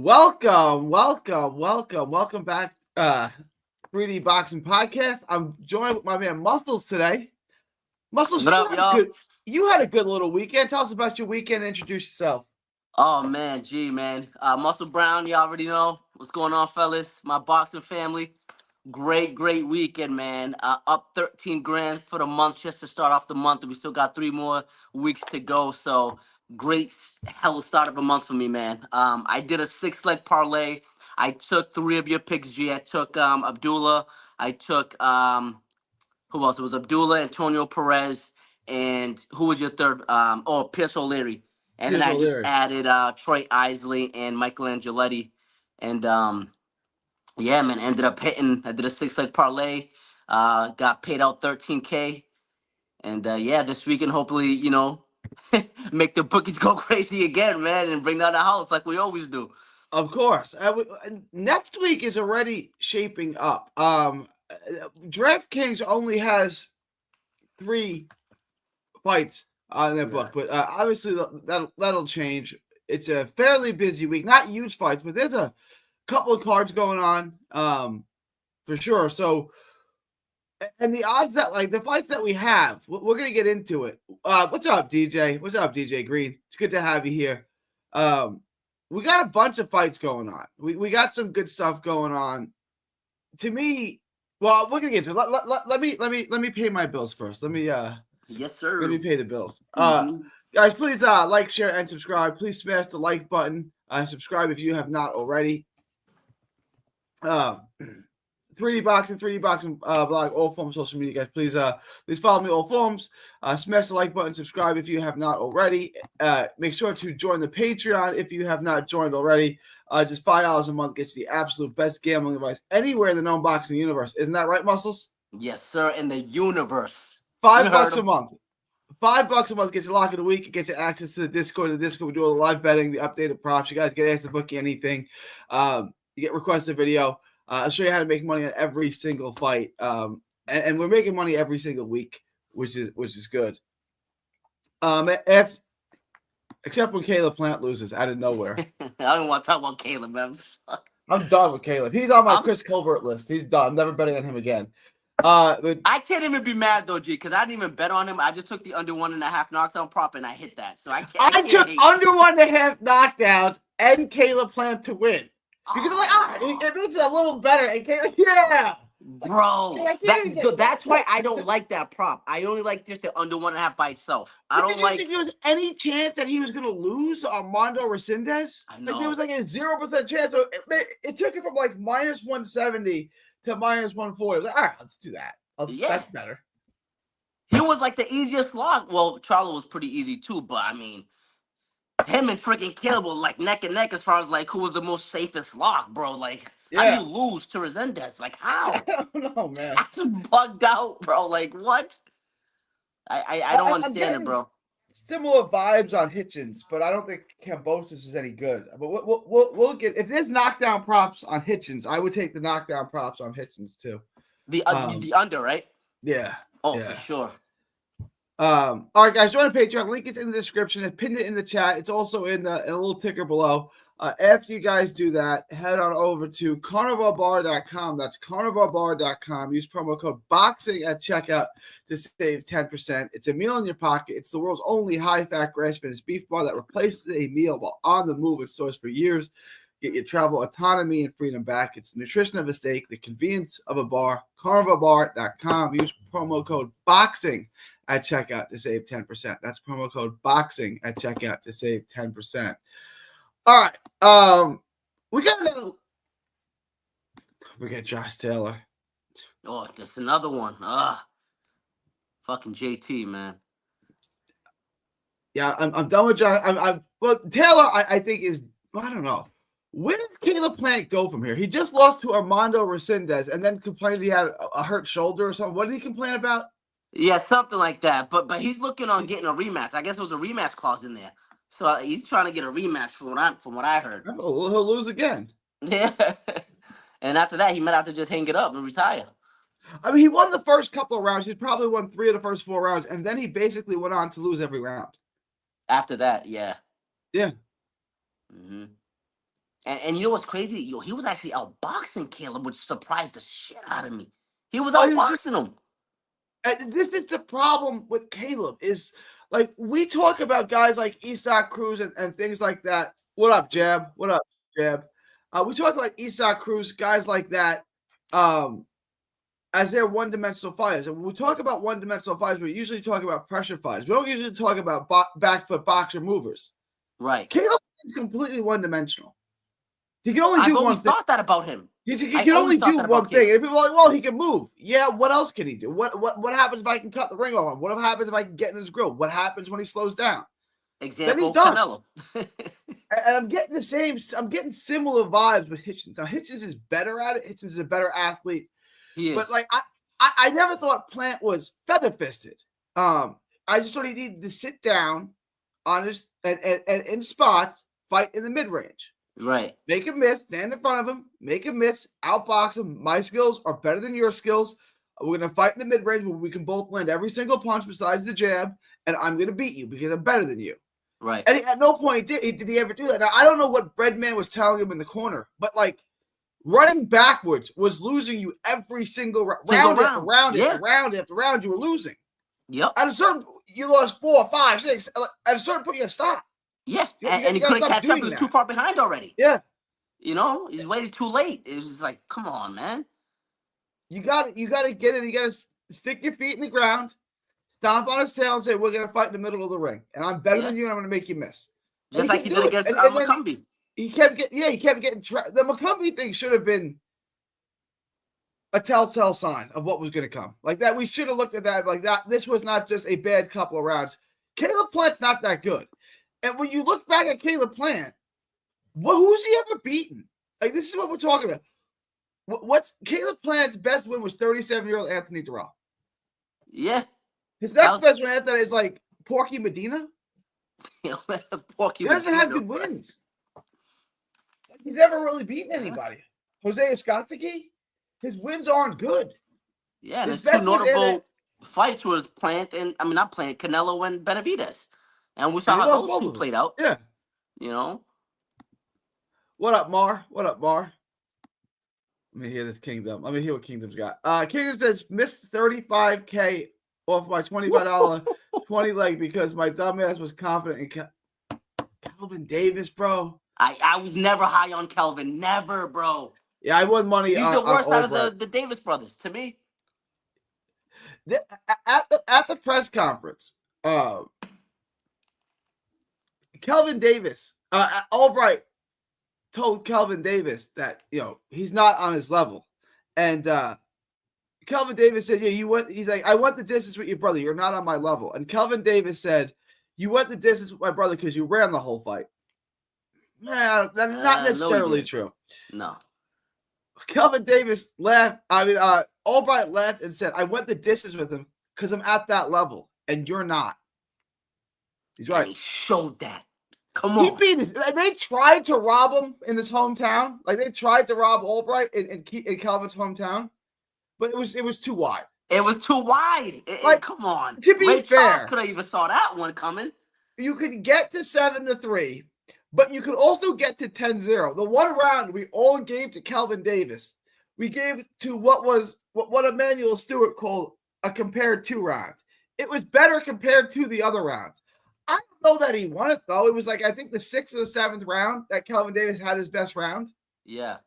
Welcome back. 3D Boxing Podcast. I'm joined with my man Muscles today. Muscles, What up, y'all? You had a good little weekend. Tell us about your weekend. Introduce yourself. Oh man, man. Muscle Brown, you already know what's going on, fellas. My boxing family. Great weekend, man. Up 13 grand for the month just to start off the month. We still got 3 more weeks to go. So great hell start of a month for me, man. I did a 6-leg parlay. I took 3 of your picks, G. I took Abdullah. I took who else? It was Abdullah, Antonio Perez, and who was your third? Pierce O'Leary. And then I just added Troy Isley and Michael Angeletti. And yeah, man, ended up hitting. I did a 6-leg parlay. Got paid out $13K. And yeah, this weekend, hopefully, make the bookies go crazy again, man, and bring down the house like we always do. Of course. Next week is already shaping up. DraftKings only has 3 fights on their book, but obviously that'll change. It's a fairly busy week, not huge fights, but there's a couple of cards going on, for sure. So, and the odds that the fights that we have, we're gonna get into it. What's up, DJ? What's up, DJ Green? It's good to have you here. We got a bunch of fights going on. We got some good stuff going on. To me, well, we're gonna get to it. Let me pay my bills first. Yes, sir. Let me pay the bills. Guys, please like, share, and subscribe. Please smash the like button. Subscribe if you have not already. 3D Boxing blog, all forms of social media, guys. Please follow me all forms. Smash the like button, subscribe if you have not already. Make sure to join the Patreon if you have not joined already. Just $5 a month gets you the absolute best gambling advice anywhere in the known boxing universe. Isn't that right, Muscles? Yes, sir. In the universe. $5 a month. $5 a month gets you lock of the week. It gets you access to the Discord. We do all the live betting, the updated props. You guys get asked to book anything. You get requested video. I'll show you how to make money on every single fight. And we're making money every single week, which is good. Except when Caleb Plant loses out of nowhere. I don't want to talk about Caleb, man. I'm done with Caleb. He's on my Chris Colbert list. He's done. I'm never betting on him again. I can't even be mad though, G, because I didn't even bet on him. I just took the under 1.5 knockdown prop and I hit that. So I took under 1.5 knockdowns and Caleb Plant to win. Because it makes it a little better. And Caleb, yeah. Bro, that's why I don't like that prop. I only like just the under 1.5 by itself. Did you think there was any chance that he was going to lose Armando Resendez? I know. There was a 0% chance. So it took it from minus 170 to minus 140. I was like, all right, let's do that. That's better. He was the easiest lock. Well, Charlo was pretty easy too, but I mean, him and freaking Caleb were neck and neck as far as who was the most safest lock, bro. How do you lose to Resendez? How? I don't know, man. I just bugged out, bro. What? I don't understand it, bro. Similar vibes on Hitchens, but I don't think Kambosos is any good. But we'll get, if there's knockdown props on Hitchens, I would take the knockdown props on Hitchens too. The under, right? Yeah. Oh, yeah. For sure. All right, guys, join the Patreon. Link is in the description. I pinned it in the chat. It's also in a little ticker below. After you guys do that, head on over to carnivalbar.com. That's carnivalbar.com. Use promo code BOXING at checkout to save 10%. It's a meal in your pocket. It's the world's only high-fat grass-finished beef bar that replaces a meal while on the move. It's sourced for years. Get your travel autonomy and freedom back. It's the nutrition of a steak, the convenience of a bar. carnivalbar.com. Use promo code BOXING at checkout to save 10%. That's promo code BOXING at checkout to save 10%. All right. We got Josh Taylor. Oh, that's another one. Fucking JT, man. Yeah, I'm done with Josh. Well, Taylor, I think is, I don't know. Where does Caleb Plant go from here? He just lost to Armando Resendez and then complained he had a hurt shoulder or something. What did he complain about? Yeah, something like that. But he's looking on getting a rematch. I guess there was a rematch clause in there. So he's trying to get a rematch from what I heard. Oh, he'll lose again. Yeah. And after that, he might have to just hang it up and retire. I mean, he won the first couple of rounds. He probably won 3 of the first 4 rounds, and then he basically went on to lose every round. After that, yeah. Yeah. Mm-hmm. And you know what's crazy? Yo, he was actually outboxing Caleb, which surprised the shit out of me. He was Oh, he was just, outboxing him. and this is the problem with Caleb is like we talk about guys like Isaac Cruz and things like that. What up, Jab? What up, Jab? We talk about Isaac Cruz, guys like that, as they're one-dimensional fighters. And when we talk about one-dimensional fighters, we usually talk about pressure fighters. We don't usually talk about back foot boxer movers. Right. Caleb is completely one-dimensional. He can only do I've one always thing. thought that about him. He can only do one thing. And people are like, well, he can move. Yeah, what else can he do? What happens if I can cut the ring off him? What happens if I can get in his grill? What happens when he slows down? Example, then he's done. Canelo. And I'm getting similar vibes with Hitchens. Now, Hitchens is better at it. Hitchens is a better athlete. He is. But like I never thought Plant was feather-fisted. I just thought he needed to sit down on his and in spots, fight in the mid-range. Right. Make him miss, stand in front of him, make him miss, outbox him. My skills are better than your skills. We're going to fight in the mid-range where we can both land every single punch besides the jab, and I'm going to beat you because I'm better than you. Right. And at no point did he ever do that. Now, I don't know what Breadman was telling him in the corner, but like running backwards was losing you every single round after round after round. You were losing. Yep. At a certain, you lost 4, 5, 6. At a certain point, you got to stop. Yeah, and he couldn't catch up. He was too far behind already. Yeah. You know, he's waited too late. It was just like, come on, man. You got to get it. You got to stick your feet in the ground, stomp on his tail, and say, "We're going to fight in the middle of the ring, and I'm better than you, and I'm going to make you miss." Just like he did against McCumbee. He kept getting trapped. The McCumbee thing should have been a telltale sign of what was going to come. Like that, we should have looked at that like that. This was not just a bad couple of rounds. Caleb Plant's not that good. And when you look back at Caleb Plant, who's he ever beaten? Like, this is what we're talking about. What's Caleb Plant's best win was 37-year-old Anthony Durrell. Yeah. His next best win after that is like Porky Medina. He doesn't have good wins. He's never really beaten anybody. Jose Escotiki, his wins aren't good. Yeah, and his two notable fights was not Plant, Canelo and Benavidez. And we saw how those two played out. Yeah. You know? What up, Mar? What up, Mar? Let me hear this Kingdom. Let me hear what Kingdom's got. Kingdom says, missed $35K off my $25 20 leg because my dumbass was confident in Kelvin Davis, bro. I was never high on Kelvin. Never, bro. Yeah, I won money. He's the worst out of the Davis brothers, to me. At the press conference, Kelvin Davis, Albright told Kelvin Davis that, he's not on his level. And Kelvin Davis said, he's like, I went the distance with your brother. You're not on my level. And Kelvin Davis said, you went the distance with my brother because you ran the whole fight. Nah, that's not necessarily true. No. Kelvin Davis laughed. Albright laughed and said, I went the distance with him because I'm at that level, and you're not. He's right. And he showed that. Come on. He beat his. They tried to rob him in his hometown. Like, they tried to rob Albright in Kelvin's hometown, but it was too wide. It was too wide. Come on. To be fair, could have even saw that one coming. You could get to 7-3, but you could also get to 10-0. The one round we all gave to Kelvin Davis, we gave to what Emmanuel Stewart called a compared to round. It was better compared to the other rounds. I don't know that he won it, though. It was like, I think the 6th or the 7th round that Kelvin Davis had his best round. Yeah.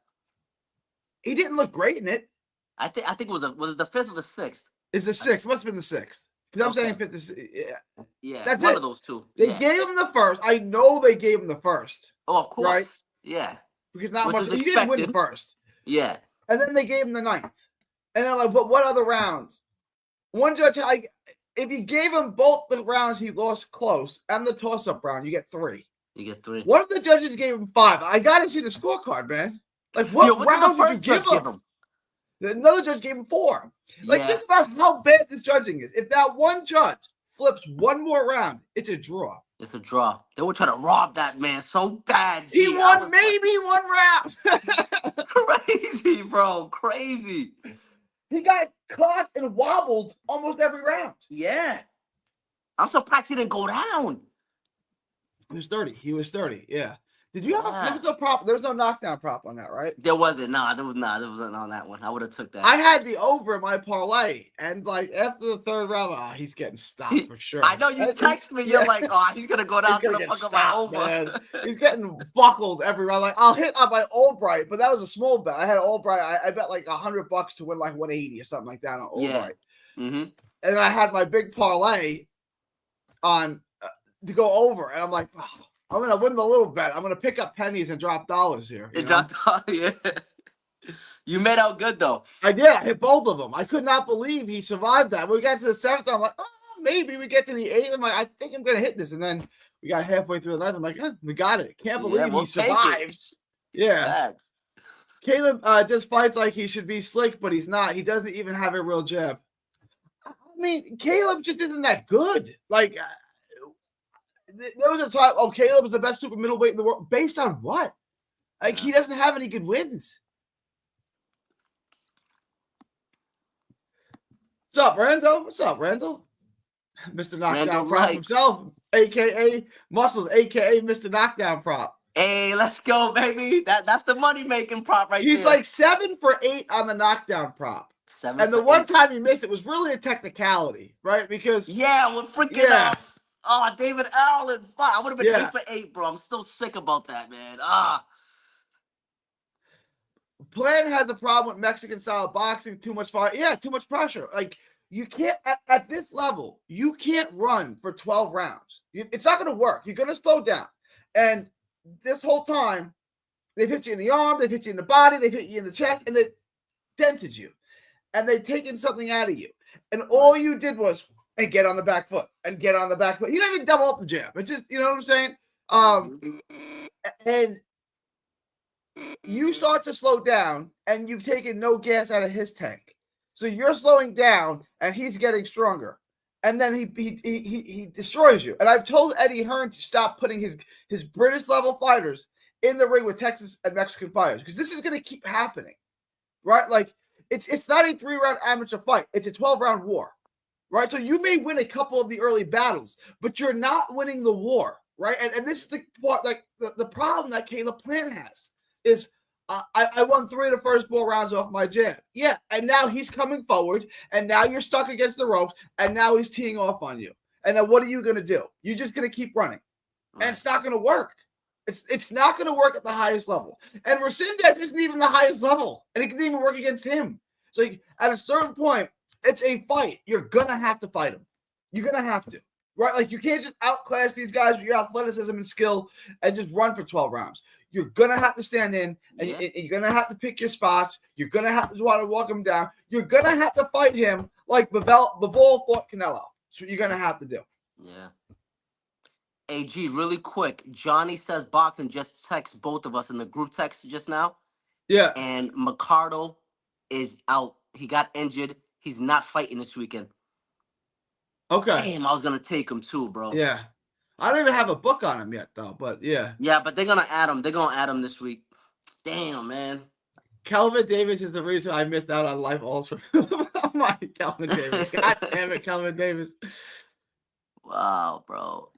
He didn't look great in it. I think it was it the 5th or the 6th? It's the 6th. It must have been the 6th. Because I'm saying 5th. Yeah. Yeah. That's one it. Of those two. They gave him the first. I know they gave him the first. Oh, of course. Right? Yeah. Because not much. He didn't win the first. Yeah. And then they gave him the 9th. And they're like, but what other rounds? One judge, if you gave him both the rounds he lost close and the toss-up round, you get 3. You get 3. What if the judges gave him 5? I got to see the scorecard, man. Like, what round did you give him? Another judge gave him 4. Like, think about how bad this judging is. If that one judge flips one more round, it's a draw. It's a draw. They were trying to rob that man so bad. He won maybe one round. Crazy, bro. Crazy. He got caught and wobbled almost every round. Yeah. I'm surprised he didn't go down. He was 30. Yeah. Did you have there was no prop? There was no knockdown prop on that, right? There wasn't. Nah, there wasn't on that one. I would have took that. I had the over in my parlay, and like after the third round, he's getting stopped for sure. I know you text me. You're like, oh, he's gonna go down to the fuck up my over. Man. He's getting buckled every round. Like I'll hit on my Albright, but that was a small bet. I had Albright. I bet like $100 to win like 180 or something like that on Albright. Yeah. Mm-hmm. And I had my big parlay on to go over, and I'm like, oh, I'm gonna win the little bet. I'm gonna pick up pennies and drop dollars here. Yeah. You made out good though. I did. I hit both of them. I could not believe he survived that. We got to the seventh. I'm like, oh, maybe we get to the eighth. I'm like, I think I'm gonna hit this, and then we got halfway through the ninth. I'm like, we got it. Can't believe he survived. Yeah. Facts. Caleb just fights like he should be slick, but he's not. He doesn't even have a real jab. I mean, Caleb just isn't that good. Like, there was a time, Caleb is the best super middleweight in the world. Based on what? Like, he doesn't have any good wins. What's up, Randall? What's up, Randall? Mr. Knockdown Prop himself, a.k.a. Muscles, a.k.a. Mr. Knockdown Prop. Hey, let's go, baby. That's the money-making prop right He's there. like 7 for 8 on the knockdown prop. 7 and the one time he missed it was really a technicality, right? Because with freaking David Allen. Fuck, I would have been 8 for 8, bro. I'm still sick about that, man. Plan has a problem with Mexican-style boxing, too much fire. Yeah, too much pressure. Like, you can't, at this level, you can't run for 12 rounds. It's not going to work. You're going to slow down. And this whole time, they've hit you in the arm, they've hit you in the body, they've hit you in the chest, and they dented you. And they've taken something out of you. And all you did was get on the back foot and get on the back foot. You don't even double up the jab. It's just, you know what I'm saying? And you start to slow down, and you've taken no gas out of his tank. So you're slowing down, and he's getting stronger. And then he destroys you. And I've told Eddie Hearn to stop putting his British level fighters in the ring with Texas and Mexican fighters, because this is going to keep happening, right? Like, it's not a 3-round amateur fight. It's a 12-round war, right? So you may win a couple of the early battles, but you're not winning the war, right? And this is the part, like the problem that Caleb Plant has is I won 3 of the first 4 rounds off my jab. Yeah, and now he's coming forward, and now you're stuck against the ropes, and now he's teeing off on you. And then what are you going to do? You're just going to keep running, and it's not going to work. It's not going to work at the highest level. And Resendez isn't even the highest level, and it can even work against him. So at a certain point, it's a fight. You're going to have to fight him. You're going to have to, right? Like, you can't just outclass these guys with your athleticism and skill and just run for 12 rounds. You're going to have to stand in, and you're going to have to pick your spots. You're going to have to want to walk him down. You're going to have to fight him like Bivol fought Canelo. That's what you're going to have to do. Yeah. AG, really quick. Johnny Says Boxing just text both of us in the group text just now. Yeah. And Mercado is out. He got injured. He's not fighting this weekend. Okay. Damn, I was going to take him too, bro. Yeah. I don't even have a book on him yet, though, but yeah. Yeah, but they're going to add him. They're going to add him this week. Damn, man. Kelvin Davis is the reason I missed out on life also. Oh my, Kelvin Davis. God damn it, Kelvin Davis. Wow, bro.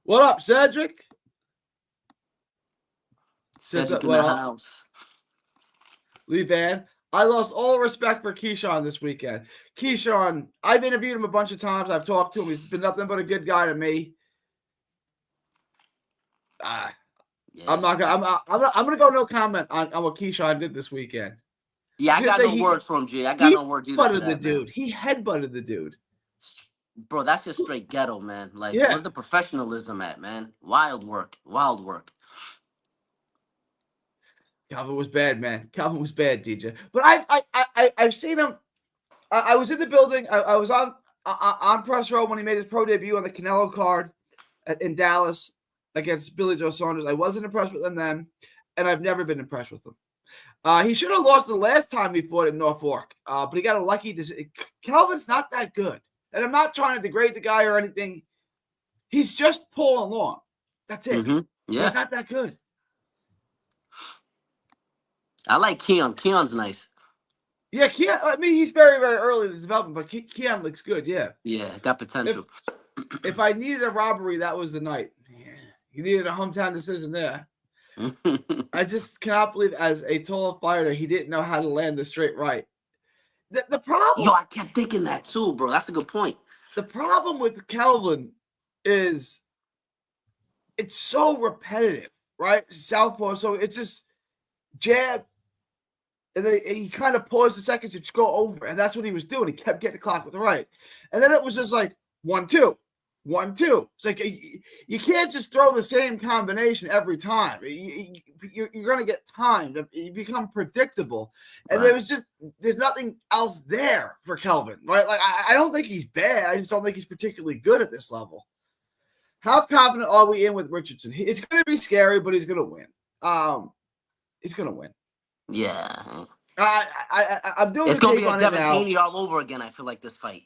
What up, Cedric? Cedric in the house. Lee Van. I lost all respect for Keyshawn this weekend. Keyshawn, I've interviewed him a bunch of times. I've talked to him. He's been nothing but a good guy to me. I'm gonna go no comment on what Keyshawn did this weekend. Yeah, I got no words for him, G. I got no words either. He headbutted the dude. Bro, that's just straight ghetto, man. Like, where's the professionalism at, man? Wild work. Calvin was bad, man. Calvin was bad, DJ. But I've seen him. I was in the building. I was on press row when he made his pro debut on the Canelo card in Dallas against Billy Joe Saunders. I wasn't impressed with him then, and I've never been impressed with him. He should have lost the last time he fought in Norfolk, but he got a lucky decision. Calvin's not that good, and I'm not trying to degrade the guy or anything. He's just pulling along. That's it. Mm-hmm. Yeah. He's not that good. I like Keon. Keon's nice. Yeah, Keon. I mean, he's very, very early in his development, but Keon looks good. Yeah. Yeah, got potential. If I needed a robbery, that was the night. Yeah. You needed a hometown decision there. I just cannot believe, as a tall fighter, he didn't know how to land the straight right. The problem, Yo, I kept thinking that too, bro. That's a good point. the problem with Kelvin is it's so repetitive, right? Southpaw, so it's just jab, and then he kind of paused the second to go over, and that's what he was doing. He kept getting the clock with the right, and then it was just like 1-2, 1-2. It's like you can't just throw the same combination every time. You're going to get timed. You become predictable, and Right. there's nothing else there for Kelvin, right? Like I don't think he's bad. I just don't think he's particularly good at this level. How confident are we in with Richardson? It's going to be scary, but he's going to win. He's going to win. Yeah. I'm doing It's the going to tape be a on it Devin now. Haney all over again, I feel like, this fight.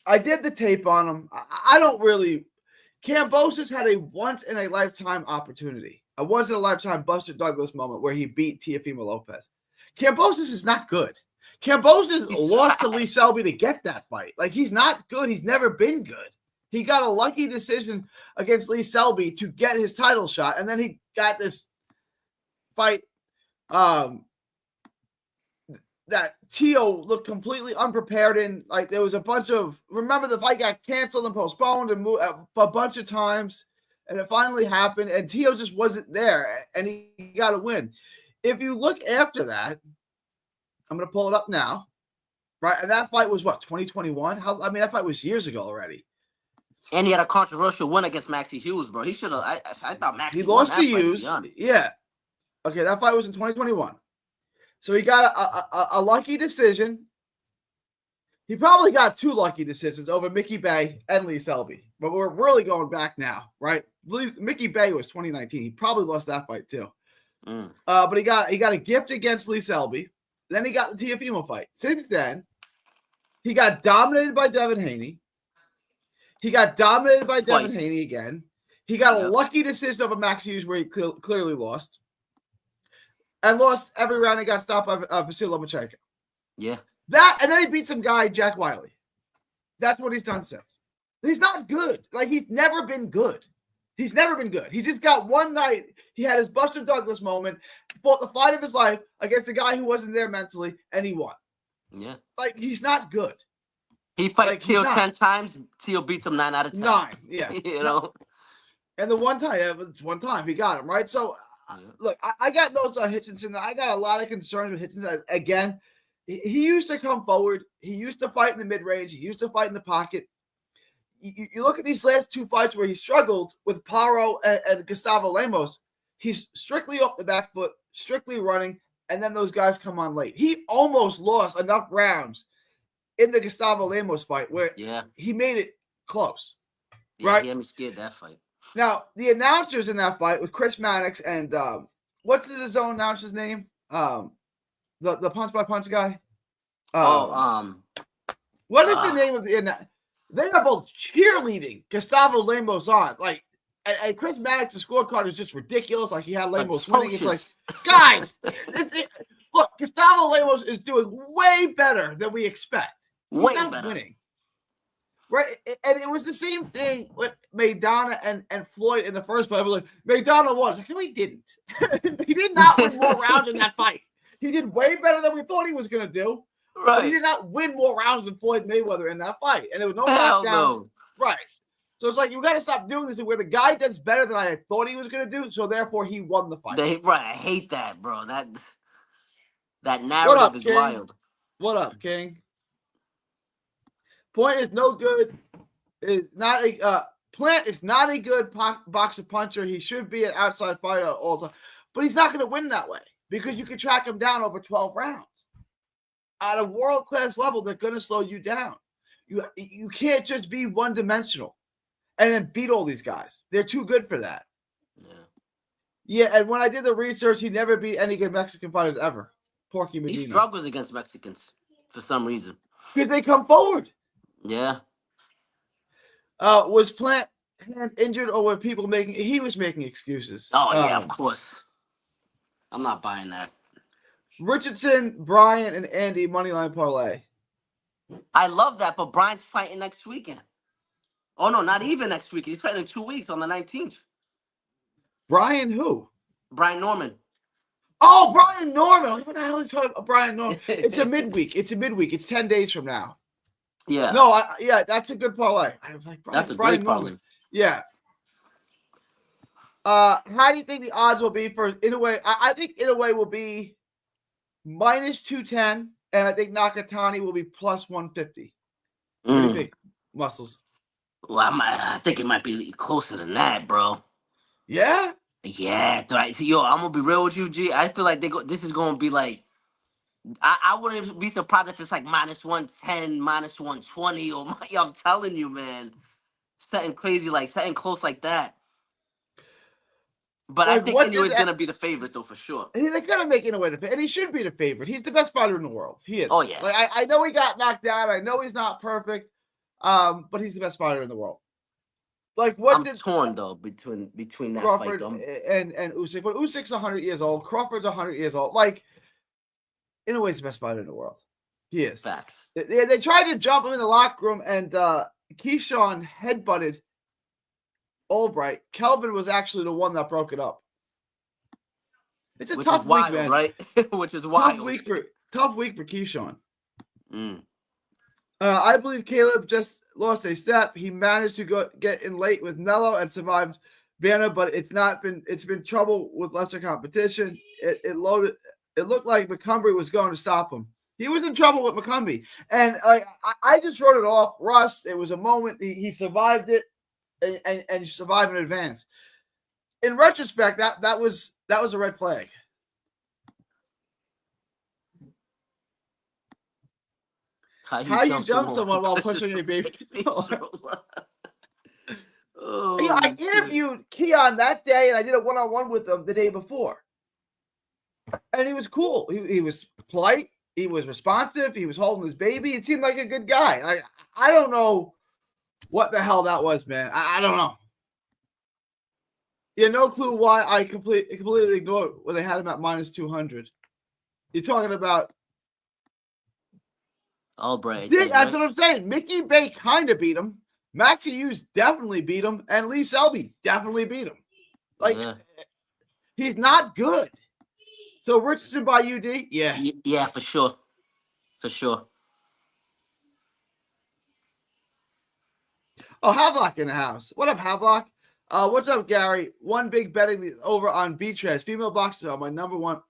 I did the tape on him. I don't really. Kambosos had a once-in-a-lifetime opportunity. A once-in-a-lifetime Buster Douglas moment where he beat Teofimo Lopez. Kambosos is not good. Kambosos lost to Lee Selby to get that fight. Like, he's not good. He's never been good. He got a lucky decision against Lee Selby to get his title shot, and then he got this fight that Tio looked completely unprepared in. Like, there was a bunch of, remember, the fight got canceled and postponed and moved a bunch of times, and it finally happened, and Tio just wasn't there, and he got a win. If you look after that, I'm going to pull it up now, right? And that fight was what, 2021? I mean, that fight was years ago already. And he had a controversial win against Maxie Hughes, bro. He should have. I thought Maxie He lost to Hughes. Hughes. Yeah. Okay, that fight was in 2021. So he got a lucky decision. He probably got 2 lucky decisions over Mickey Bay and Lee Selby. But we're really going back now, right? Mickey Bay was 2019. He probably lost that fight too. But he got a gift against Lee Selby. Then he got the Teofimo fight. Since then, he got dominated by Devin Haney. He got dominated by Devin Haney again. He got a lucky decision over Max Hughes where he clearly lost. And lost every round and got stopped by Vasily Lomachenko. Yeah. And then he beat some guy, Jack Wiley. That's what he's done since. He's not good. Like, he's never been good. He's never been good. He just got one night. He had his Buster Douglas moment, fought the fight of his life against a guy who wasn't there mentally, and he won. Yeah. Like, he's not good. He fights Tio 10 times. Tio beats him 9 out of 10. 9, yeah. You know? And the one time he got him, right? So, look, I got notes on Hitchinson. I got a lot of concerns with Hitchinson. Again, he used to come forward. He used to fight in the mid-range. He used to fight in the pocket. You look at these last 2 fights where he struggled with Paro and Gustavo Lemos. He's strictly off the back foot, strictly running, and then those guys come on late. He almost lost enough rounds in the Gustavo Lemos fight where he made it close. Right? He had me scared that fight. Now, the announcers in that fight with Chris Mannix and what's the zone announcer's name? The punch by punch guy. What is the name of the? They are both cheerleading Gustavo Lemos on. Like, and Chris Mannix's scorecard is just ridiculous. Like, he had Lemos winning. It's like, guys, look, Gustavo Lemos is doing way better than we expect. He's not winning. Right, and it was the same thing with Maidana and Floyd in the first fight. I was like, Maidana won. Like, no, he didn't. He did not win more rounds in that fight. He did way better than we thought he was going to do. Right. But he did not win more rounds than Floyd Mayweather in that fight. And there was no knockdowns. No. Right. So it's like, you got to stop doing this where the guy does better than I thought he was going to do, so therefore he won the fight. I hate that, bro. That narrative is wild. What up, King? Point is no good. Is not a Plant is not a good boxer puncher. He should be an outside fighter all the time, but he's not going to win that way because you can track him down over 12 rounds. At a world-class level, they're going to slow you down. You can't just be one-dimensional and then beat all these guys. They're too good for that. Yeah, and when I did the research, he never beat any good Mexican fighters ever. Porky Medina. He struggles against Mexicans for some reason. Because they come forward. Yeah. Was Plant hand injured or were people making... He was making excuses. Oh, yeah, of course. I'm not buying that. Richardson, Brian, and Andy moneyline parlay. I love that, but Brian's fighting next weekend. Oh, no, not even next week. He's fighting in 2 weeks on the 19th. Brian who? Brian Norman. Oh, Brian Norman. What the hell is talking about Brian Norman? It's a midweek. It's 10 days from now. Yeah. No, that's a good parlay. I was like, That's a Brian great Norman. parlay. Yeah. How do you think the odds will be for Inoue? I think Inoue will be -210, and I think Nakatani will be +150. What do you think, Muscles? Well, I think it might be closer than that, bro. Yeah? Yeah. Yo, I'm going to be real with you, G. I feel like this is going to be like, I wouldn't be surprised if it's like -110, -120, or yo, I'm telling you, man. Something crazy, like something close like that. But like, I think Inoue is going to be the favorite, though, for sure. They're going to make Inoue the favorite, and he should be the favorite. He's the best fighter in the world. He is. Oh, yeah. Like I know he got knocked out. I know he's not perfect, but he's the best fighter in the world. Like I'm torn though between that Crawford fight and Usyk. But Usyk's 100 years old. Crawford's 100 years old. Like, Inoue's the best fighter in the world. He is. Facts. They tried to jump him in the locker room, and Keyshawn headbutted Albright. Kelvin was actually the one that broke it up. It's a tough week, man. Right? Which is wild. Tough week for Keyshawn. I believe Caleb just lost a step. He managed to get in late with Nello and survived Vanna, but it's been trouble with lesser competition. It looked like McCumbry was going to stop him. He was in trouble with McCumbry. And I just wrote it off. Rust, it was a moment. He survived it and survived in advance. In retrospect, that was a red flag. How you jump someone while pushing a baby? I interviewed Keon that day, and I did a one-on-one with him the day before. And he was cool. He was polite. He was responsive. He was holding his baby. It seemed like a good guy. I don't know what the hell that was, man. I don't know. Yeah, no clue why I completely ignored when they had him at -200. You're talking about Albright. That's what I'm saying. Mickey Bay kind of beat him. Maxie Hughes definitely beat him. And Lee Selby definitely beat him. He's not good. So Richardson by UD? Yeah. Yeah, for sure. For sure. Oh, Havlock in the house. What up, Havlock? What's up, Gary? One big betting over on Beachheads. Female boxers are my number one.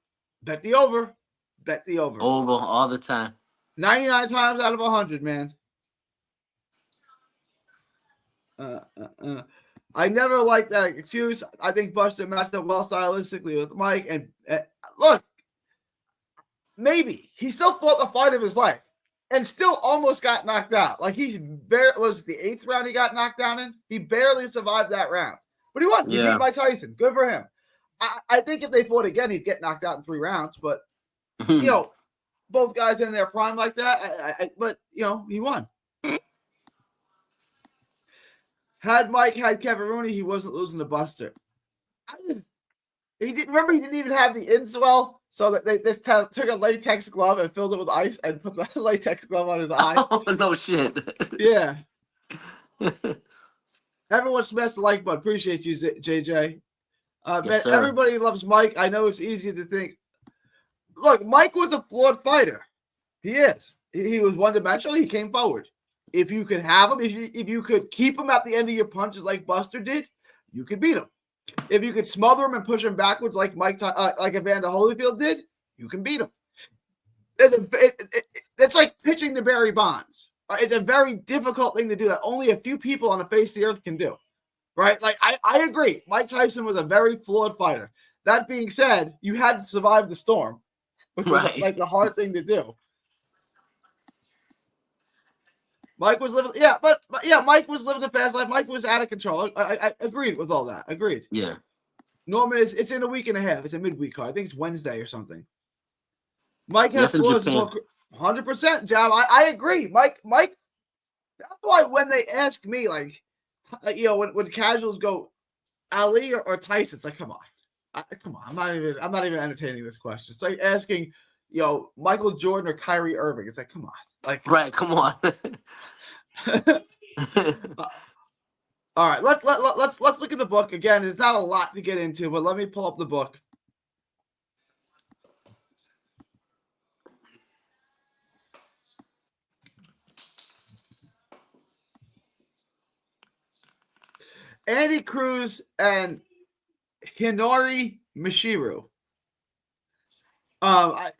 Bet the over. Bet the over. Over all the time. 99 times out of 100, man. I never liked that excuse. I think Buster matched up well stylistically with Mike. And look, maybe he still fought the fight of his life and still almost got knocked out. Like was the 8th round he got knocked down in? He barely survived that round, but he won. He beat Mike Tyson. Good for him. I think if they fought again, he'd get knocked out in 3 rounds. But both guys in their prime like that. But he won. Had Mike had Kevin Rooney, he wasn't losing to Buster. He didn't even have the inswell, so that they just took a latex glove and filled it with ice and put the latex glove on his eye. Oh, no shit. Yeah. Everyone smash the like button. Appreciate you, JJ. Yes, man, sir. everybody loves Mike. I know it's easy to think. Look, Mike was a flawed fighter. He is. He was one-dimensional. He came forward. If you could have him, if you could keep him at the end of your punches like Buster did, you could beat him. If you could smother him and push him backwards like like Evander Holyfield did, you can beat him. It's like pitching to Barry Bonds. It's a very difficult thing to do that only a few people on the face of the earth can do. Right? Like, I agree. Mike Tyson was a very flawed fighter. That being said, you had to survive the storm, which was like the hard thing to do. Mike was living, Mike was living a fast life. Mike was out of control. I agreed with all that. Agreed. Yeah. Norman it's in a week and a half. It's a midweek card. I think it's Wednesday or something. Mike has 100%, Jam. I agree. Mike. That's why when they ask me, when casuals go, Ali or Tyson, it's like, come on. I'm not even entertaining this question. It's like asking, Michael Jordan or Kyrie Irving. It's like, come on. Like, right, come on. All right, let's look at the book again. It's not a lot to get into, but let me pull up the book. Andy Cruz and Hinori Mishiru. I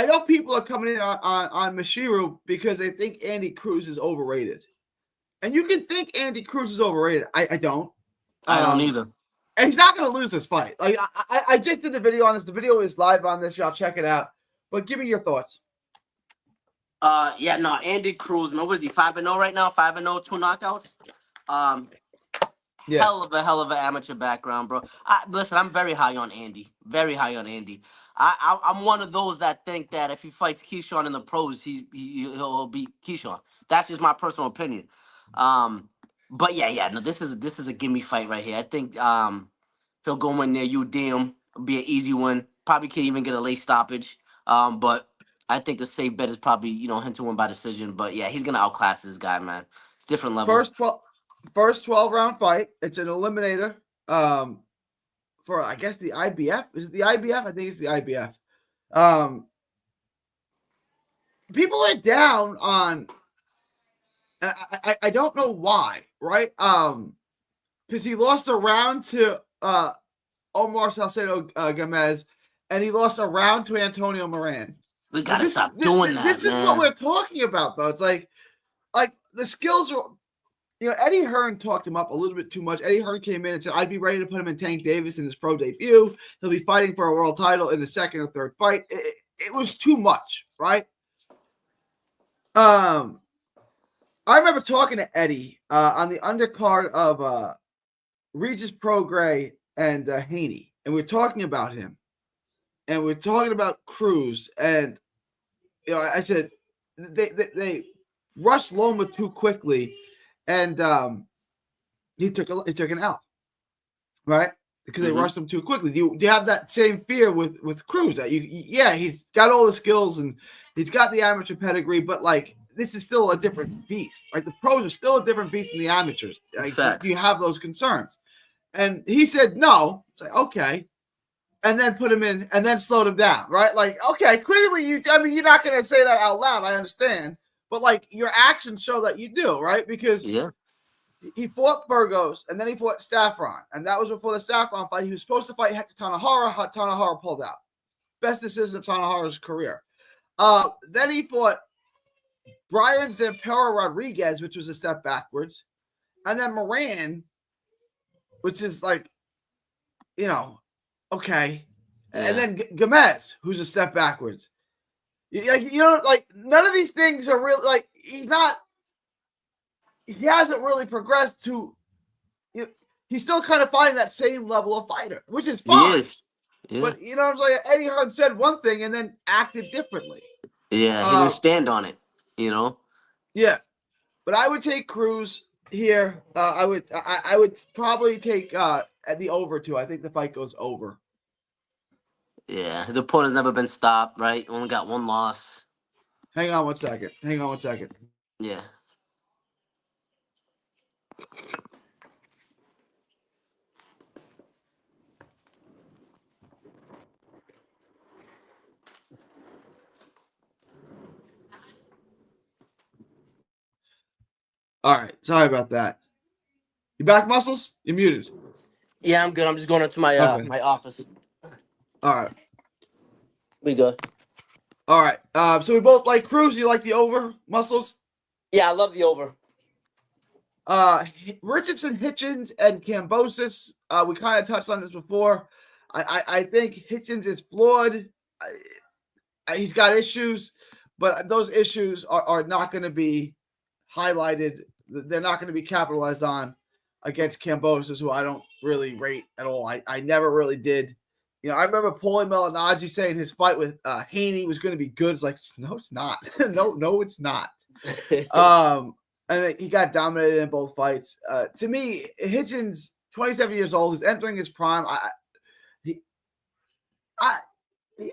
know people are coming in on Mishiru because they think Andy Cruz is overrated. And you can think Andy Cruz is overrated. I don't. I don't either. And he's not going to lose this fight. Like I just did the video on this. The video is live on this. Y'all check it out. But give me your thoughts. Yeah, no, Andy Cruz, man, what is he, 5-0 right now? 5-0, 2 knockouts? Yeah. Hell of an amateur background, bro. Listen, I'm very high on Andy. Very high on Andy. I'm one of those that think that if he fights Keyshawn in the pros, he'll beat Keyshawn. That's just my personal opinion. But yeah, no, this is a gimme fight right here. I think he'll go in there, you damn, be an easy one. Probably can't even get a late stoppage. But I think the safe bet is probably him to win by decision. But yeah, he's gonna outclass this guy, man. It's different levels. First 12-round fight. It's an eliminator. For I guess the IBF. Is it the IBF? I think it's the IBF. People are down on. I don't know why, right? Because he lost a round to Omar Salcedo Gomez, and he lost a round to Antonio Moran. We gotta stop doing that. This is what we're talking about, though. It's like the skills are. Eddie Hearn talked him up a little bit too much. Eddie Hearn came in and said, I'd be ready to put him in Tank Davis in his pro debut. He'll be fighting for a world title in the second or third fight. It was too much, right? I remember talking to Eddie on the undercard of Regis Prograis and Haney, and we're talking about him. And we're talking about Cruz. And, I said, they rushed Loma too quickly. And he took an L, right? Because they rushed him too quickly. Do you have that same fear with Cruz? That he's got all the skills and he's got the amateur pedigree, but like this is still a different beast. Like the pros are still a different beast than the amateurs. Like, do you have those concerns? And he said no. It's like okay, and then put him in and then slowed him down, right? Like okay, clearly you're not going to say that out loud. I understand. But, like, your actions show that you do, right? Because he fought Burgos, and then he fought Staffron. And that was before the Staffron fight. He was supposed to fight Hector Tanahara. Tanahara pulled out. Best decision of Tanahara's career. Then he fought Brian Zampero Rodriguez, which was a step backwards. And then Moran, which is like, okay. Yeah. And then Gomez, who's a step backwards. Like none of these things are real. Like he hasn't really progressed to. He's still kind of finding that same level of fighter, which is fine. Yes. Yeah. But I'm like Eddie Hearn said one thing and then acted differently. Yeah, he didn't stand on it. Yeah, but I would take Cruz here. I would probably take at the over too. I think the fight goes over. Yeah, his opponent's never been stopped, right? Only got one loss. Hang on one second. Yeah. All right. Sorry about that. You back, Muscles? You're muted. Yeah, I'm good. I'm just going up to my my office. All right. We good. All right. So we both like Cruz. You like the over, Muscles? Yeah, I love the over. Richardson, Hitchens, and Kambosos. We kind of touched on this before. I think Hitchens is flawed. He's got issues, but those issues are not going to be highlighted. They're not going to be capitalized on against Kambosos, who I don't really rate at all. I never really did. I remember Paulie Malignaggi saying his fight with Haney was going to be good. It's like, no, it's not. no, it's not. And he got dominated in both fights. To me, Hitchens, 27 years old, is entering his prime.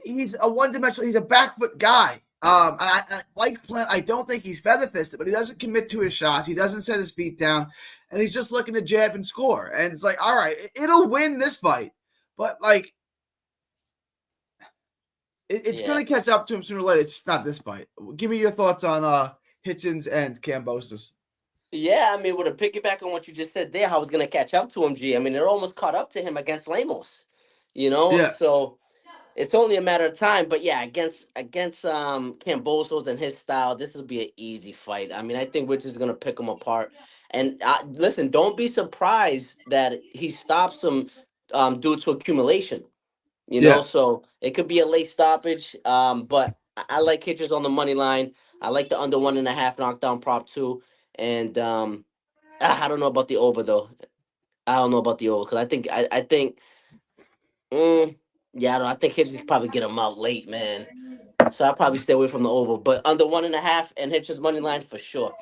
He's a one-dimensional. He's a back foot guy. I like Plant. I don't think he's feather-fisted, but he doesn't commit to his shots. He doesn't set his feet down, and he's just looking to jab and score. And it's like, all right, it'll win this fight, but like, it's going to catch up to him sooner or later. It's just not this fight. Give me your thoughts on Hitchens and Kambosos. Yeah, I mean, with a piggyback on what you just said there, I was gonna catch up to him, G. I mean, it almost caught up to him against Lemos. Yeah. So it's only a matter of time. But yeah, against Cambosos and his style, this will be an easy fight. I mean, I think we're just gonna pick him apart. And listen, don't be surprised that he stops him due to accumulation. Yeah. So it could be a late stoppage. But I like Hitchers on the money line. I like the under 1.5 knockdown prop too. And I don't know about the over though. I don't know about the over because I think yeah, I think Hitchens probably get him out late, man. So I'll probably stay away from the over, but under 1.5 and Hitchens money line for sure.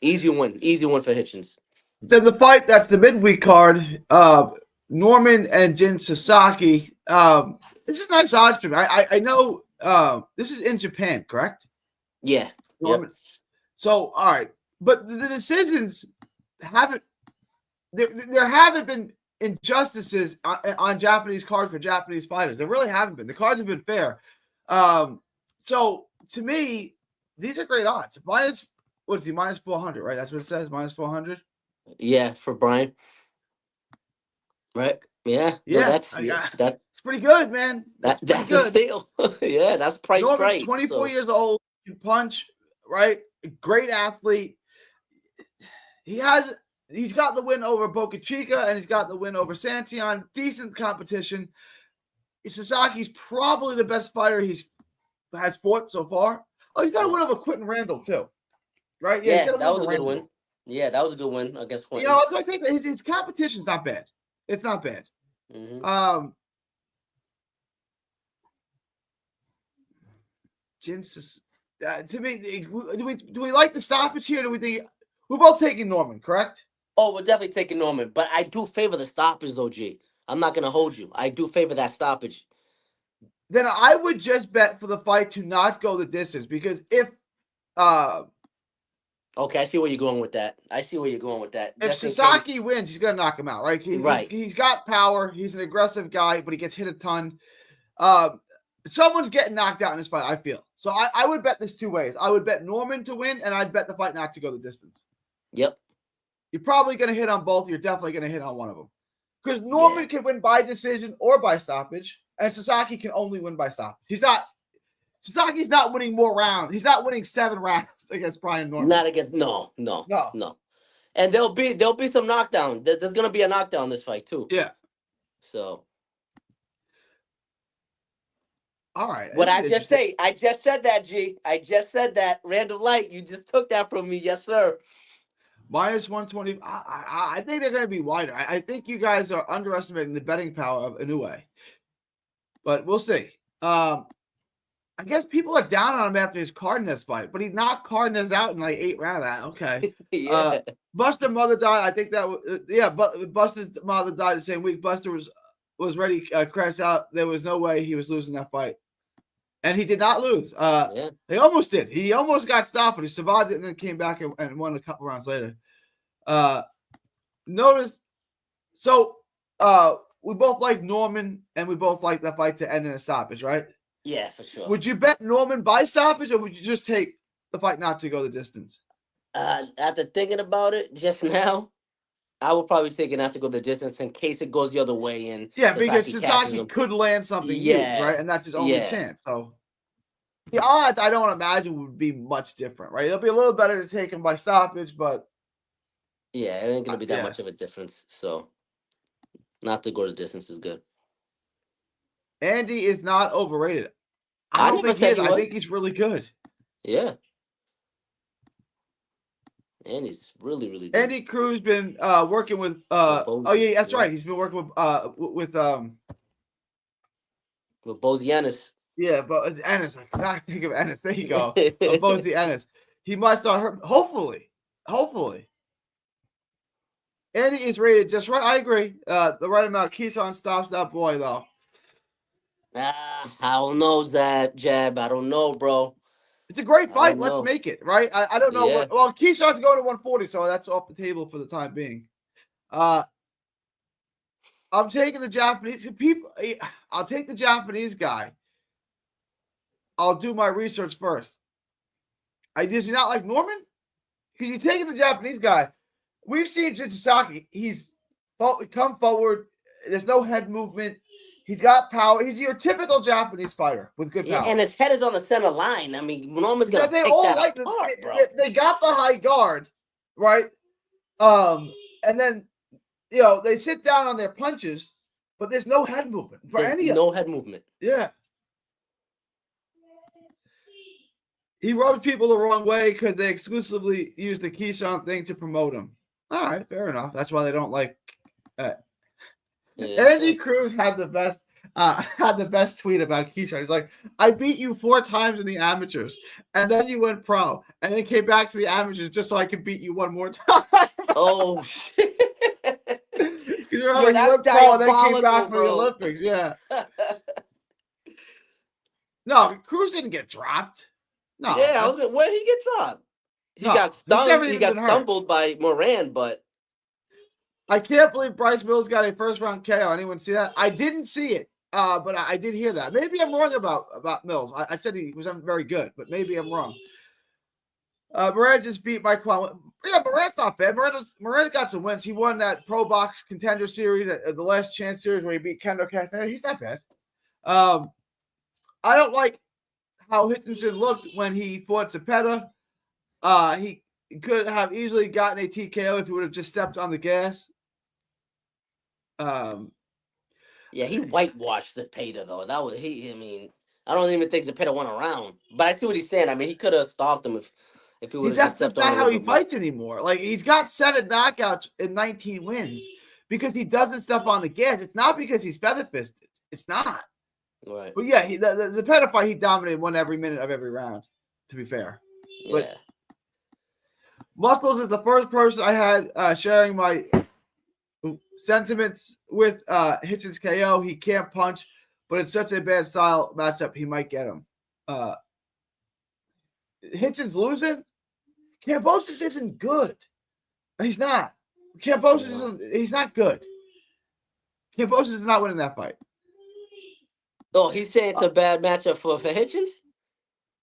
Easy win for Hitchens. Then the fight that's the midweek card, Norman and Jin Sasaki. This is nice odds for me. I know this is in Japan, correct? Yeah. Yep. Norman. So all right, but the decisions haven't. There haven't been injustices on Japanese cards for Japanese fighters. There really haven't been. The cards have been fair. So to me, these are great odds. Minus what is he? Minus 400, right? That's what it says. Minus 400. Yeah, for Brian. Right? Yeah. No, Yeah, that it's pretty good, man. That's pretty that's a good. steal. Yeah, that's price Norman, right. 24 So years old, can punch, right? Great athlete. He's got the win over Boca Chica and he's got the win over Santion. Decent competition. Sasaki's probably the best fighter he's has fought so far. Oh, he's got a win over Quentin Randall too, right? Yeah, he's yeah, got a win that was over a good Randall. win. Yeah, that was a good win against You Quentin. know, I think his competition's not bad. It's not bad. Mm-hmm. To me, do we like the stoppage here? Do we think we're both taking Norman? Correct. Oh, we're definitely taking Norman, but I do favor the stoppage though, G. I'm not gonna hold you. I do favor that stoppage. Then I would just bet for the fight to not go the distance because if Okay, I see where you're going with that. if Just in Sasaki case. wins, he's gonna knock him out, right? Right. He's got power. He's an aggressive guy, but he gets hit a ton. Someone's getting knocked out in this fight, I feel. So I would bet this two ways. I would bet Norman to win, and I'd bet the fight not to go the distance. Yep. You're probably going to hit on both. You're definitely going to hit on one of them. Because Norman Yeah. can win by decision or by stoppage, and Sasaki can only win by stoppage. Sasaki's not winning more rounds. He's not winning 7 rounds against Brian Norman. Not against no. And there'll be some knockdown. There's gonna be a knockdown in this fight too. Yeah. So all right. what I just said that, G. I just said that. Random Light, you just took that from me. Yes, sir. Minus 120. I think they're going to be wider. I think you guys are underestimating the betting power of Inoue. But we'll see. I guess people are down on him after his Cardenas fight, but he knocked Cardenas out in like 8 rounds. Okay. Yeah. Buster mother died. I think that was but Buster's mother died the same week. Buster was ready to crash out. There was no way he was losing that fight. And he did not lose. Yeah. He almost did. He almost got stopped, but he survived it and then came back and won a couple rounds later. Notice, so we both like Norman and we both like that fight to end in a stoppage, right? Yeah, for sure. Would you bet Norman by stoppage or would you just take the fight not to go the distance? After thinking about it just now, I would probably take it not to go the distance in case it goes the other way. And yeah, because Sasaki could land something huge, right? And that's his only chance. So the odds, I don't imagine, would be much different, right? It'll be a little better to take him by stoppage, but yeah, it ain't gonna be that much of a difference. So not to go the distance is good. Andy is not overrated. I don't think he is. I think he's really good. Yeah. Andy's really, really good. Andy Cruz been working with oh yeah, that's right. He's been working with Bozy Ennis. Yeah, but Ennis. I cannot think of Ennis. There you go. Bozy Ennis. He must not hurt. Hopefully. Andy is rated just right. I agree. The right amount. Keyshawn stops that boy though. I don't know that jab. I don't know, bro. It's a great fight. Let's make it, right? I don't know what. Well, Keyshawn's going to 140, so that's off the table for the time being. I'm taking the Japanese people. I'll take the Japanese guy. I'll do my research first. Does he not like Norman? Because you're taking the Japanese guy. We've seen Sasaki. He's come forward. There's no head movement. He's got power. He's your typical Japanese fighter with good power. Yeah, and his head is on the center line. I mean, Norman's gonna they pick all that like apart, bro. They got the high guard, right? And then they sit down on their punches, but there's no head movement for There's any of no them. head movement. Yeah. He rubs people the wrong way because they exclusively use the Keyshawn thing to promote him. All right, fair enough. That's why they don't like. Andy Cruz had the best tweet about Keyshawn. He's like, "I beat you 4 times in the amateurs, and then you went pro, and then came back to the amateurs just so I could beat you one more time." Oh, you remember he went pro and then came back for the Olympics. Yeah. No, Cruz didn't get dropped. No. Yeah, where did he get dropped? He got stung. He got stumbled by Moran, but I can't believe Bryce Mills got a first-round KO. Anyone see that? I didn't see it, but I did hear that. Maybe I'm wrong about Mills. I said he was very good, but maybe I'm wrong. Moran just beat Mike Kwan. Yeah, Moran's not bad. Moran got some wins. He won that Pro Box Contender Series, the Last Chance Series, where he beat Kendo Castaneda. He's not bad. I don't like how Hitchinson looked when he fought Zepeda. He could have easily gotten a TKO if he would have just stepped on the gas. Yeah, he whitewashed Zepeda though. That was he. I mean, I don't even think Zepeda went around. But I see what he's saying. I mean, he could have stopped him if he would have just stepped on. That's not how he fights anymore. Like, he's got 7 knockouts and 19 wins because he doesn't step on the gas. It's not because he's feather fisted. It's not. Right. But yeah, the Zepeda fight, he dominated, won every minute of every round. To be fair. Yeah. But Muscles is the first person I had sharing my sentiments with Hitchens KO. He can't punch, but it's such a bad style matchup. He might get him. Hitchens losing. Kambosos isn't good. He's not. He's not good. Kambosos is not winning that fight. Oh, he's saying it's a bad matchup for Hitchens?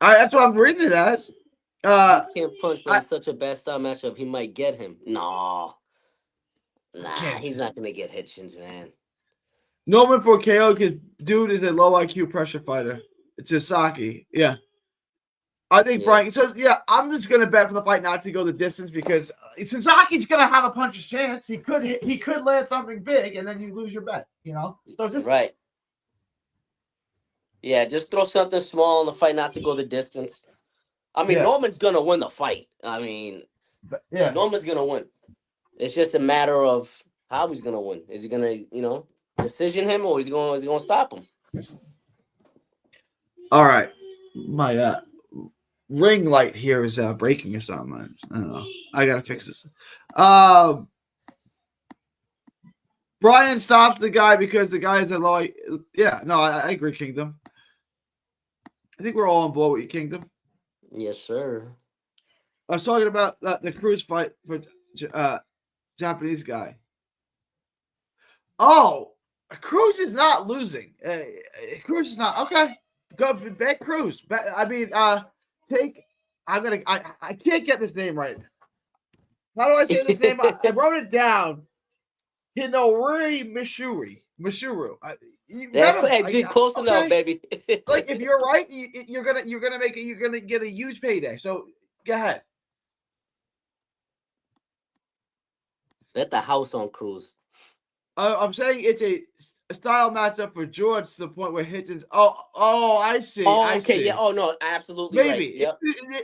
That's what I'm reading it as. He can't punch, but it's such a bad style matchup. He might get him. Nah, he's not gonna get Hitchens, man. Norman for KO because dude is a low IQ pressure fighter. It's Sasaki. Yeah. I think Brian. So yeah, I'm just gonna bet for the fight not to go the distance because Sasaki's gonna have a puncher's chance. He could land something big and then you lose your bet. So just right. Yeah, just throw something small in the fight not to go the distance. I mean, Norman's gonna win the fight. I mean, Norman's gonna win. It's just a matter of how he's gonna win. Is he gonna, decision him, or is he gonna stop him? All right, my ring light here is breaking or something. I don't know. I gotta fix this. Brian stops the guy because the guy is a low. Yeah, no, I agree, Kingdom. I think we're all on board with you, Kingdom. Yes, sir. I was talking about the Cruz fight for Japanese guy. Oh, Cruz is not losing. Cruz is not okay. Go bet Cruz. I can't get this name right. How do I say this name? I wrote it down. Hinori Mishuru. Close enough, baby. Like, if you're right, you're gonna get a huge payday. So go ahead. Bet the house on Cruz. I'm saying it's a style matchup for George to the point where Hitchens. Oh, I see. Oh, okay, yeah. Oh no, absolutely. Maybe. Right. Yep.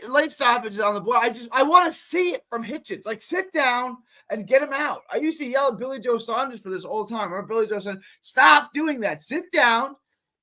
Late stoppage is on the board. I want to see it from Hitchens. Like, sit down and get him out. I used to yell at Billy Joe Saunders for this all the time. Remember Billy Joe Saunders? Stop doing that. Sit down.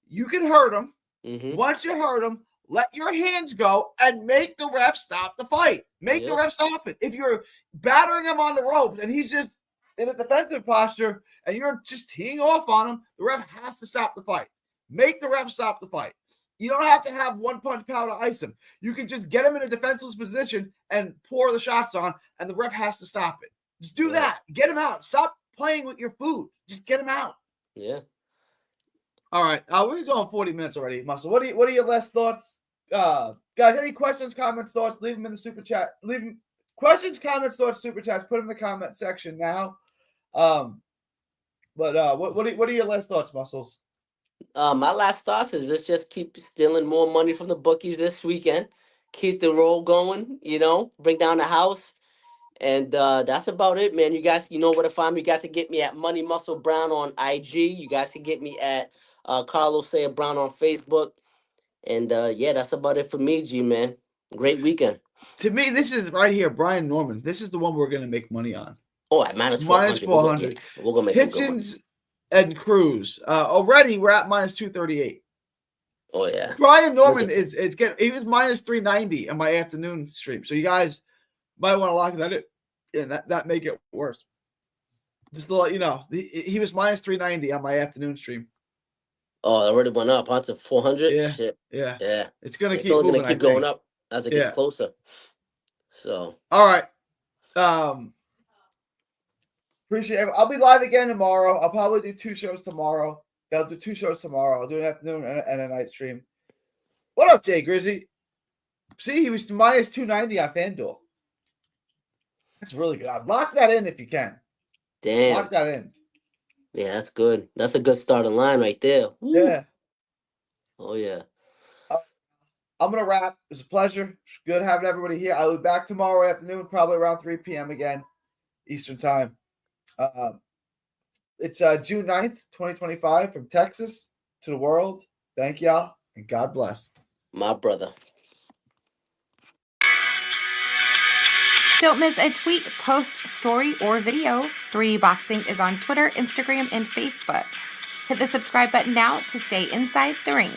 You can hurt him. Mm-hmm. Once you hurt him, let your hands go and make the ref stop the fight. Make the ref stop it. If you're battering him on the ropes and he's just in a defensive posture and you're just teeing off on him, the ref has to stop the fight. Make the ref stop the fight. You don't have to have one punch power to ice him. You can just get him in a defenseless position and pour the shots on, and the ref has to stop it. Just do that. Get him out. Stop playing with your food. Just get him out. Yeah. All right. We're going 40 minutes already, Muscle. What are your last thoughts? Guys, any questions, comments, thoughts? Leave them in the super chat. Leave them Questions, comments, thoughts, super chats, put them in the comment section now. What are your last thoughts, Muscles? My last thoughts is let's just keep stealing more money from the bookies this weekend. Keep the roll going, bring down the house. And that's about it, man. You guys, you know where to find me. You guys can get me at Money Muscle Brown on IG. You guys can get me at Carlos Sayer Brown on Facebook. And yeah, that's about it for me, G, man. Great weekend. To me, this is right here, Brian Norman. This is the one we're going to make money on. Oh, at minus 400. We're going to make Hitchens some good money. And Cruz. Already, we're at minus 238. Oh, yeah. Brian Norman he was minus 390 on my afternoon stream. So you guys might want to lock that in. Yeah, that make it worse. Just to let you know, he was minus 390 on my afternoon stream. Oh, it already went up onto 400? Yeah. Shit. Yeah. Yeah. It's going to keep moving. It's going to keep going up as it gets closer. So. All right. Appreciate it. I'll be live again tomorrow. I'll probably do 2 shows tomorrow. I'll do 2 shows tomorrow. I'll do an afternoon and a night stream. What up, Jay Grizzy? See, he was minus 290 on FanDuel. That's really good. Lock that in if you can. Damn. Lock that in. Yeah, that's good. That's a good starting line right there. Woo. Yeah. Oh, yeah. I'm going to wrap. It was a pleasure. It's good having everybody here. I'll be back tomorrow afternoon, probably around 3 p.m. again, Eastern time. It's June 9th, 2025, from Texas to the world. Thank y'all, and God bless. My brother. Don't miss a tweet, post, story, or video. 3D Boxing is on Twitter, Instagram, and Facebook. Hit the subscribe button now to stay inside the ring.